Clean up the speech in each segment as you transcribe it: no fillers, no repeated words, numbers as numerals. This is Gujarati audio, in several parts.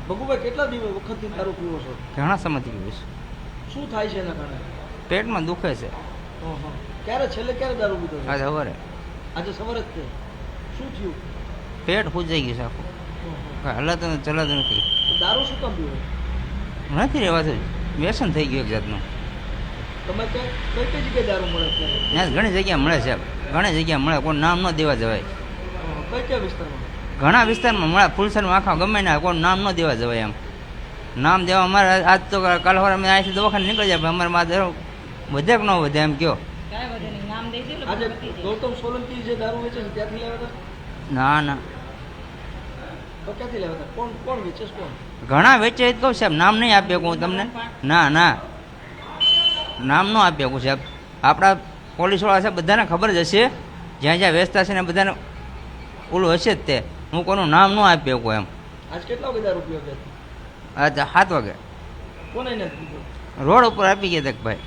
ભગુભાઈ કેટલા દિવસ વખતથી દારૂ પીવો છો? ઘણા સમયથી પીવું છું. શું થાય છે એના કારણે? પેટમાં દુખે છે. ક્યારે છેલ્લે ક્યારે દારૂ પીધો છે? આજે સવારે. આજે સવારે જ તે શું થયું? પેટ ખૂજાઈ ગયું છે આખું. હલાતું ચલાતું નથી. દારૂ શું કામ પીવો? નથી રહેવાતું. વ્યસન થઈ ગયું એક જાતનું. તમે કઈ કઈ જગ્યાએ દારૂ મળે છે? ત્યાં ઘણી જગ્યા મળે છે. ઘણી જગ્યા મળે. કોઈ નામ ન દેવા જવાય. કઈ કયા વિસ્તારમાં? ઘણા વિસ્તારમાં મળે. ફૂલસરમાં આખા ગમે ને કોઈ નામ ન દેવા જવાય એમ. નામ દેવા અમારે આજ તો કાલ સવારે અમે અહીંથી દવાખાને નીકળી જાય. અમારે માં વધે કે ન વધે એમ કયો. આજે ગૌતમ સોલંકી જે દારૂ વેચે છે ત્યાંથી લેવા હતા? ના ના, તો ક્યાંથી લેવા હતા? કોણ કોણ વેચે છે? કોણ? ઘણા વેચે જ કહું સાહેબ. નામ નહીં આપી શકું તમને. ના ના, નામ ન આપી શકું સાહેબ. આપણા પોલીસવાળા છે બધાને ખબર જ હશે. જ્યાં જ્યાં વેચતા છે ને બધાને ઓલું હશે જ તે. હું કોઈનું નામ ન આપી શકું એમ. આજ કેટલા વાગે દારૂ પીવો? આજે 7 વાગે કોને નથી પીધો? રોડ ઉપર આપી ગયા હતા ભાઈ.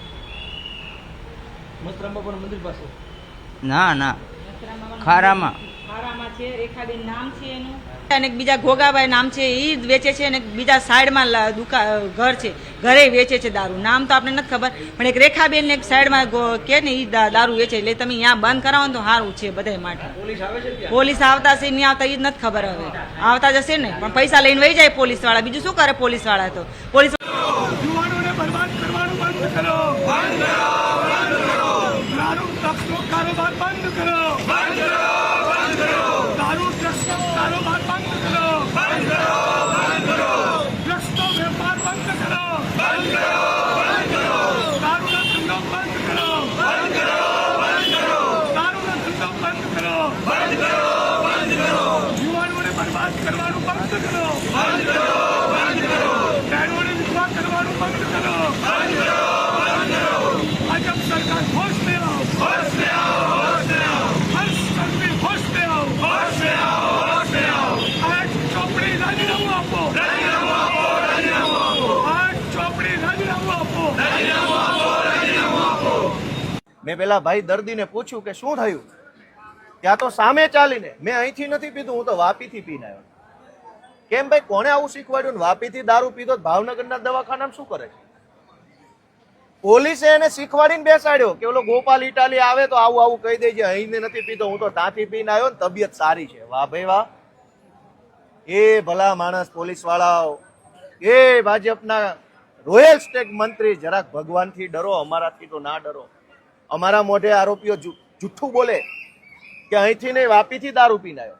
મસ્તરામ બાપાના મંદિર પાસે? ના ના, ખારામાં. છે રેખાબેન નામ છે એનું, અને બીજા ઘોગાભાઈ નામ છે, એ જ વેચે છે, અને બીજા સાઈડમાં ઘર છે, ઘરે વેચે છે દારૂ. નામ તો આપણે નથી ખબર, પણ એક રેખાબેન ને એક સાઈડમાં કે ને એ દારૂ વેચે. એટલે તમે અહીંયા બંધ કરાવો ને તો સારું છે બધા માટે. પોલીસ આવે છે ત્યાં? પોલીસ આવતા છે નહીં આવતા એ જ નથી ખબર. હવે આવતા જશે ને, પણ પૈસા લઈને વહી જાય પોલીસ વાળા. બીજું શું કરે પોલીસ વાળા? તો પોલીસ યુવાનોને બરબાદ કરવાનું બંધ કરો. દારૂ ડ્રગ્સનો કારોબાર બંધ કરો. દારૂ ડ્રગ્સનો કારોબાર બંધ કરો. ડ્રગ્સનો વેપાર બંધ કરો. દારૂનો ધંધો બંધ કરો. દારૂનો ધંધો બંધ કરો. યુવાનોને બરબાદ કરવાનું બંધ કરો. બહેનોને વિધવા કરવાનું બંધ કરો. ભાજપ સરકાર હોશ में आओ. હર્ષ સંઘવી હોશ में आओ. આ ચોપડી રાજીનામું આપો. આ ચોપડી રાજીનામું આપો. મેં પેલા ભાઈ દર્દીને પૂછ્યું કે શું થયું, ત્યાં તો સામે ચાલીને, મેં અહીંથી નથી પીધું, હું તો વાપીથી પીને આવ્યો. કેમ ભાઈ, કોણે આવું શીખવાડ્યું? વાપીથી દારૂ પીધો ભાવનગરના દવાખાનામાં શું કરે છે? પોલીસે એને શીખવાડીને બેસાડ્યો કે ઓલો ગોપાલ ઇટાલી આવે તો આવું આવું કહી દેજે, અહીં નથી પીધો, હું તો ત્યાંથી પીને આવ્યો ને તબિયત સારી છે. વાહ ભાઈ વાહ. એ ભલા માણસ પોલીસ વાળાઓ, એ ભાજપના રોયલ સ્ટેટ મંત્રી, જરાક ભગવાનથી ડરો, અમારાથી તો ના ડરો. અમારા મોઢે આરોપીઓ જુઠ્ઠું બોલે કે અહીંથી નહીં વાપીથી દારૂ પીને આવ્યો.